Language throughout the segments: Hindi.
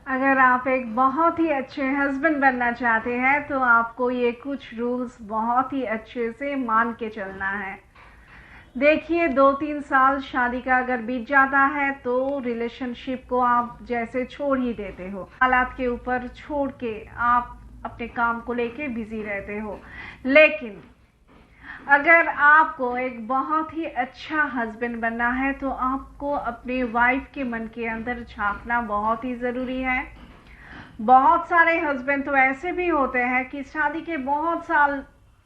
अगर आप एक बहुत ही अच्छे हस्बैंड बनना चाहते हैं तो आपको ये कुछ रूल्स बहुत ही अच्छे से मान के चलना है। देखिए, 2-3 साल शादी का अगर बीत जाता है तो रिलेशनशिप को आप जैसे छोड़ ही देते हो, हालात के ऊपर छोड़ के आप अपने काम को लेके बिजी रहते हो। लेकिन अगर आपको एक बहुत ही अच्छा हस्बैंड बनना है तो आपको अपने वाइफ के मन के अंदर झांकना बहुत ही ज़रूरी है। बहुत सारे हस्बैंड तो ऐसे भी होते हैं कि शादी के बहुत साल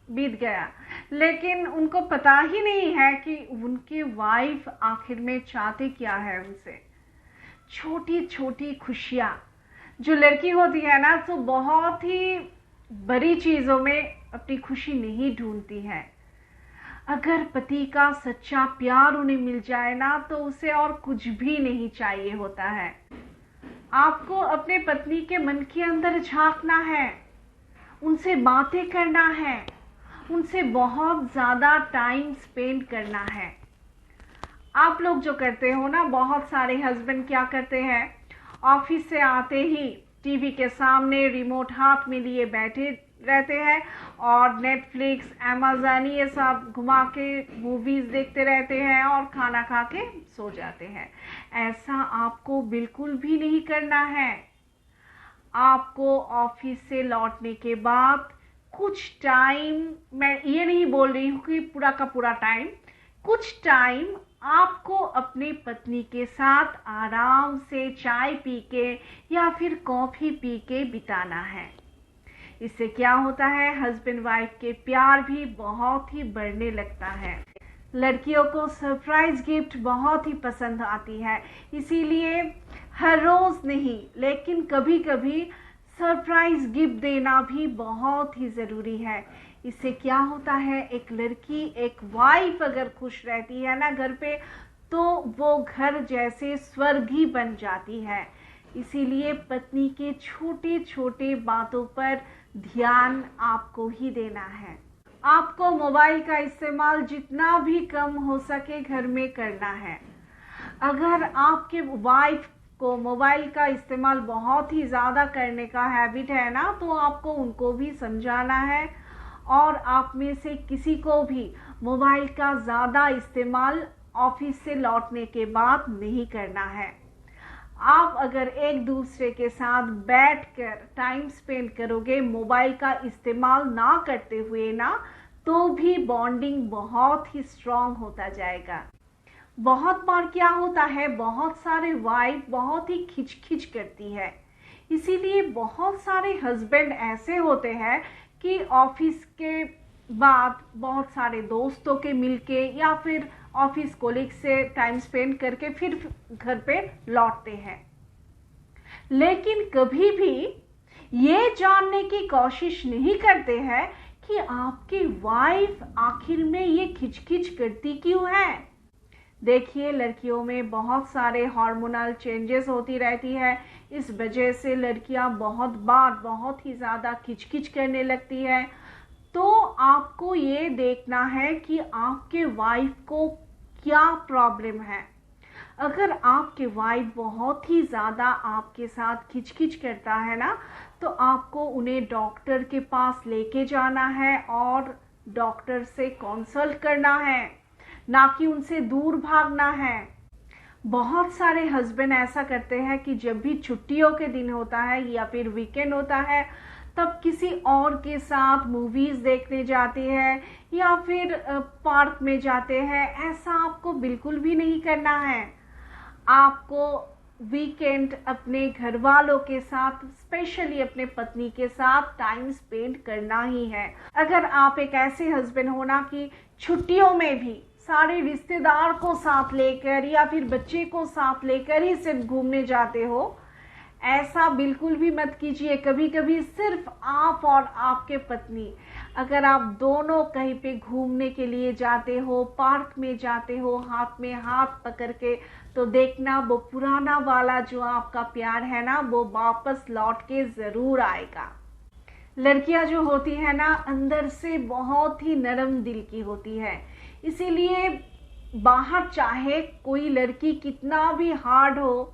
बीत गया लेकिन उनको पता ही नहीं है कि उनकी वाइफ आखिर में चाहते क्या है उनसे। छोटी छोटी खुशियाँ जो लड़की होती है ना, तो बहुत ही बड़ी चीज़ों में अपनी खुशी नहीं ढूंढती है। अगर पति का सच्चा प्यार उन्हें मिल जाए ना, तो उसे और कुछ भी नहीं चाहिए होता है। आपको अपने पत्नी के मन के अंदर झांकना है, उनसे बातें करना है, उनसे बहुत ज़्यादा टाइम स्पेंड करना है। आप लोग जो करते हो ना, बहुत सारे हस्बैंड क्या करते हैं, ऑफिस से आते ही टीवी के सामने रिमोट हाथ में लिए बैठे रहते हैं और नेटफ्लिक्स, अमेज़न ये सब घुमा के मूवीज़ देखते रहते हैं और खाना खा के सो जाते हैं। ऐसा आपको बिल्कुल भी नहीं करना है। आपको ऑफिस से लौटने के बाद कुछ टाइम, मैं ये नहीं बोल रही हूँ कि पूरा का पूरा टाइम, कुछ टाइम आपको अपने पत्नी के साथ आराम से चाय पी के या फिर कॉफ़ी पी के बिताना है। इससे क्या होता है, हस्बैंड वाइफ के प्यार भी बहुत ही बढ़ने लगता है। लड़कियों को सरप्राइज गिफ्ट बहुत ही पसंद आती है, इसीलिए हर रोज़ नहीं लेकिन कभी कभी सरप्राइज गिफ्ट देना भी बहुत ही ज़रूरी है। इससे क्या होता है, एक लड़की, एक वाइफ अगर खुश रहती है ना घर पे, तो वो घर जैसे स्वर्ग ही बन जाती है। इसीलिए पत्नी के छोटे छोटे बातों पर ध्यान आपको ही देना है। आपको मोबाइल का इस्तेमाल जितना भी कम हो सके घर में करना है। अगर आपके वाइफ को मोबाइल का इस्तेमाल बहुत ही ज़्यादा करने का हैबिट है ना, तो आपको उनको भी समझाना है और आप में से किसी को भी मोबाइल का ज़्यादा इस्तेमाल ऑफिस से लौटने के बाद नहीं करना है। आप अगर एक दूसरे के साथ बैठकर टाइम स्पेंड करोगे मोबाइल का इस्तेमाल ना करते हुए ना, तो भी बॉन्डिंग बहुत ही स्ट्रांग होता जाएगा। बहुत बार क्या होता है, बहुत सारे वाइफ बहुत ही खिचखिच करती है, इसीलिए बहुत सारे हस्बैंड ऐसे होते हैं कि ऑफिस के बाद बहुत सारे दोस्तों के मिलके या फिर ऑफिस कोलिग से टाइम स्पेंड करके फिर घर पे लौटते हैं, लेकिन कभी भी ये जानने की कोशिश नहीं करते हैं कि आपकी वाइफ आखिर में ये खिचखिच करती क्यों है। देखिए, लड़कियों में बहुत सारे हार्मोनल चेंजेस होती रहती है, इस वजह से लड़कियां बहुत बार बहुत ही ज़्यादा खिचखिच करने लगती है। तो आपको ये देखना है कि आपके वाइफ को क्या प्रॉब्लम है। अगर आपके वाइफ बहुत ही ज़्यादा आपके साथ खिचखिच करता है ना, तो आपको उन्हें डॉक्टर के पास लेके जाना है और डॉक्टर से कंसल्ट करना है, ना कि उनसे दूर भागना है। बहुत सारे हस्बैंड ऐसा करते हैं कि जब भी छुट्टियों के दिन होता है या फिर वीकेंड होता है, तब किसी और के साथ मूवीज़ देखने जाते हैं या फिर पार्क में जाते हैं। ऐसा आपको बिल्कुल भी नहीं करना है। आपको वीकेंड अपने घर वालों के साथ, स्पेशली अपने पत्नी के साथ टाइम स्पेंड करना ही है। अगर आप एक ऐसे हस्बैंड हो ना कि छुट्टियों में भी सारे रिश्तेदार को साथ लेकर या फिर बच्चे को साथ लेकर ही सिर्फ घूमने जाते हो, ऐसा बिल्कुल भी मत कीजिए। कभी कभी सिर्फ आप और आपके पत्नी, अगर आप दोनों कहीं पे घूमने के लिए जाते हो, पार्क में जाते हो हाथ में हाथ पकड़ के, तो देखना वो पुराना वाला जो आपका प्यार है ना, वो वापस लौट के ज़रूर आएगा। लड़कियां जो होती है ना, अंदर से बहुत ही नरम दिल की होती है, इसीलिए बाहर चाहे कोई लड़की कितना भी हार्ड हो,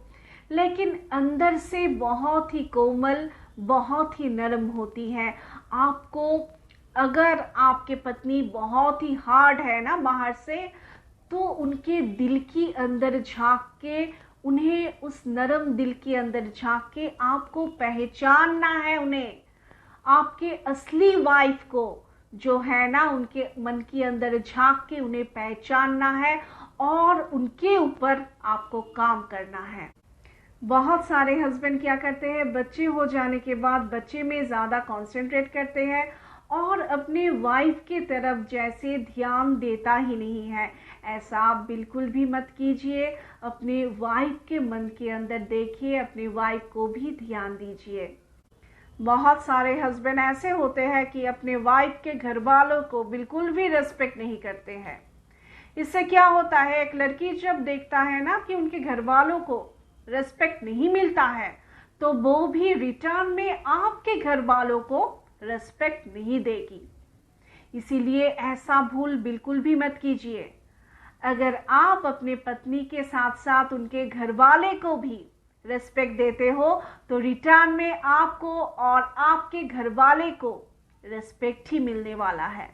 लेकिन अंदर से बहुत ही कोमल, बहुत ही नरम होती है। आपको अगर आपके पत्नी बहुत ही हार्ड है ना बाहर से, तो उनके दिल की अंदर झांक के, उन्हें उस नरम दिल के अंदर झांक के आपको पहचानना है। उन्हें, आपके असली वाइफ को जो है ना, उनके मन के अंदर झांक के उन्हें पहचानना है और उनके ऊपर आपको काम करना है। बहुत सारे हस्बैंड क्या करते हैं, बच्चे हो जाने के बाद बच्चे में ज़्यादा कंसंट्रेट करते हैं और अपने वाइफ की तरफ जैसे ध्यान देता ही नहीं है। ऐसा आप बिल्कुल भी मत कीजिए। अपने वाइफ के मन के अंदर देखिए, अपनी वाइफ को भी ध्यान दीजिए। बहुत सारे हस्बैंड ऐसे होते हैं कि अपने वाइफ के घर वालों को बिल्कुल भी रेस्पेक्ट नहीं करते हैं। इससे क्या होता है, एक लड़की जब देखता है ना कि उनके घर वालों को रेस्पेक्ट नहीं मिलता है, तो वो भी रिटर्न में आपके घर वालों को रेस्पेक्ट नहीं देगी। इसीलिए ऐसा भूल बिल्कुल भी मत कीजिए। अगर आप अपने पत्नी के साथ साथ उनके घर वाले को भी रेस्पेक्ट देते हो, तो रिटर्न में आपको और आपके घर वाले को रेस्पेक्ट ही मिलने वाला है।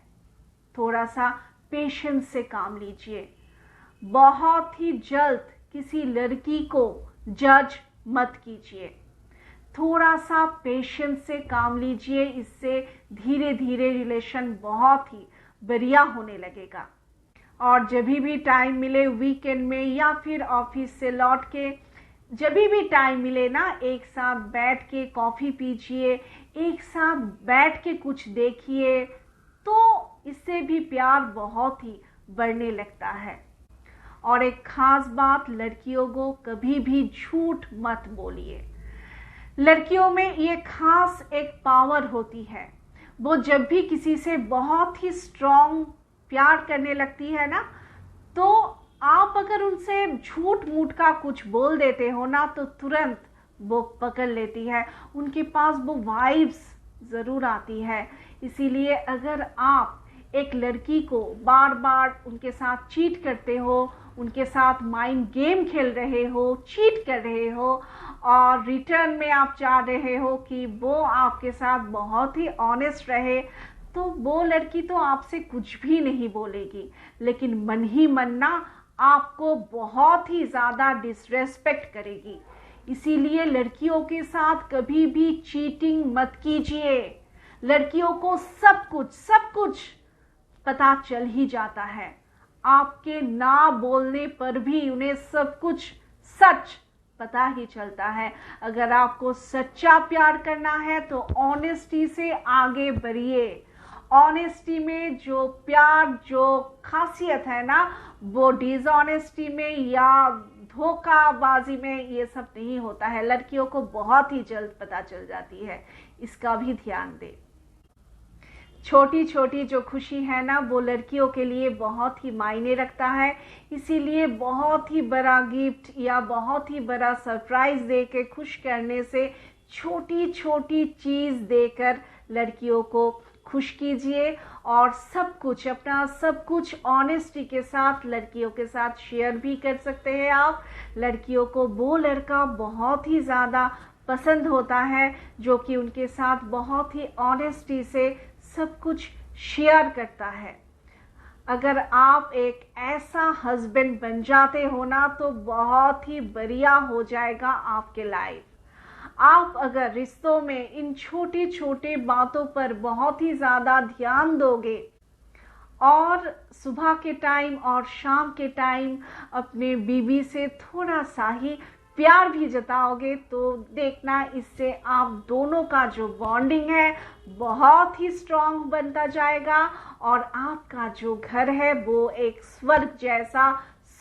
थोड़ा सा पेशेंस से काम लीजिए। बहुत ही जल्द किसी लड़की को जज मत कीजिए। थोड़ा सा पेशेंस से काम लीजिए। इससे धीरे धीरे रिलेशन बहुत ही बढ़िया होने लगेगा। और जब भी टाइम मिले, वीकेंड में या फिर ऑफिस से लौट के जब भी टाइम मिले ना, एक साथ बैठ के कॉफ़ी पीजिए, एक साथ बैठ के कुछ देखिए, तो इससे भी प्यार बहुत ही बढ़ने लगता है। और एक खास बात, लड़कियों को कभी भी झूठ मत बोलिए। लड़कियों में ये खास एक पावर होती है, वो जब भी किसी से बहुत ही स्ट्रॉन्ग प्यार करने लगती है ना, तो आप अगर उनसे झूठ मूठ का कुछ बोल देते हो ना, तो तुरंत वो पकड़ लेती है। उनके पास वो वाइब्स ज़रूर आती है। इसीलिए अगर आप एक लड़की को बार बार उनके साथ चीट करते हो, उनके साथ माइंड गेम खेल रहे हो, चीट कर रहे हो, और रिटर्न में आप चाह रहे हो कि वो आपके साथ बहुत ही ऑनेस्ट रहे, तो वो लड़की तो आपसे कुछ भी नहीं बोलेगी, लेकिन मन ही मन ना आपको बहुत ही ज़्यादा डिसरेस्पेक्ट करेगी। इसीलिए लड़कियों के साथ कभी भी चीटिंग मत कीजिए। लड़कियों को सब कुछ पता चल ही जाता है। आपके ना बोलने पर भी उन्हें सब कुछ सच पता ही चलता है। अगर आपको सच्चा प्यार करना है तो ऑनेस्टी से आगे बढ़िए। ऑनेस्टी में जो प्यार, जो खासियत है ना, वो डिसऑनेस्टी में या धोखाबाजी में ये सब नहीं होता है। लड़कियों को बहुत ही जल्द पता चल जाती है, इसका भी ध्यान दें। छोटी छोटी जो खुशी है ना, वो लड़कियों के लिए बहुत ही मायने रखता है। इसीलिए बहुत ही बड़ा गिफ्ट या बहुत ही बड़ा सरप्राइज दे के खुश करने से छोटी छोटी चीज़ देकर लड़कियों को खुश कीजिए। और सब कुछ, अपना सब कुछ ऑनेस्टी के साथ लड़कियों के साथ शेयर भी कर सकते हैं आप। लड़कियों को वो लड़का बहुत ही ज़्यादा पसंद होता है जो कि उनके साथ बहुत ही ऑनेस्टी से सब कुछ शेयर करता है। अगर आप एक ऐसा हस्बैंड बन जाते हो ना, तो बहुत ही बढ़िया हो जाएगा आपके लाइफ। आप अगर रिश्तों में इन छोटी छोटी बातों पर बहुत ही ज़्यादा ध्यान दोगे और सुबह के टाइम और शाम के टाइम अपने बीवी से थोड़ा सा ही प्यार भी जताओगे, तो देखना इससे आप दोनों का जो बॉन्डिंग है बहुत ही स्ट्रॉन्ग बनता जाएगा और आपका जो घर है वो एक स्वर्ग जैसा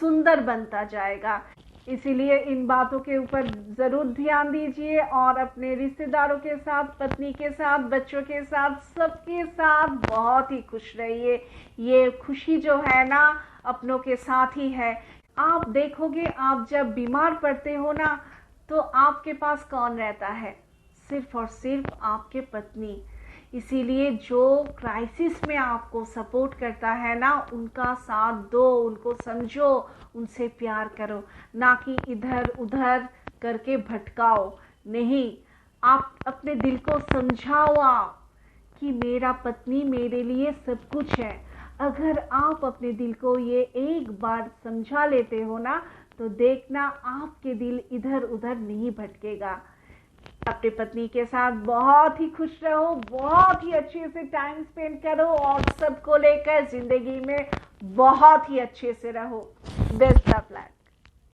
सुंदर बनता जाएगा। इसीलिए इन बातों के ऊपर ज़रूर ध्यान दीजिए और अपने रिश्तेदारों के साथ, पत्नी के साथ, बच्चों के साथ, सबके साथ बहुत ही खुश रहिए। ये खुशी जो है ना, अपनों के साथ ही है। आप देखोगे, आप जब बीमार पड़ते हो ना, तो आपके पास कौन रहता है? सिर्फ और सिर्फ आपके पत्नी। इसीलिए जो क्राइसिस में आपको सपोर्ट करता है ना, उनका साथ दो, उनको समझो, उनसे प्यार करो, ना कि इधर उधर करके भटकाओ नहीं, आप अपने दिल को समझाओ आप कि मेरा पत्नी मेरे लिए सब कुछ है। अगर आप अपने दिल को ये एक बार समझा लेते हो ना, तो देखना आपके दिल इधर उधर नहीं भटकेगा। अपनी पत्नी के साथ बहुत ही खुश रहो, बहुत ही अच्छे से टाइम स्पेंड करो और सबको लेकर जिंदगी में बहुत ही अच्छे से रहो। Best of luck.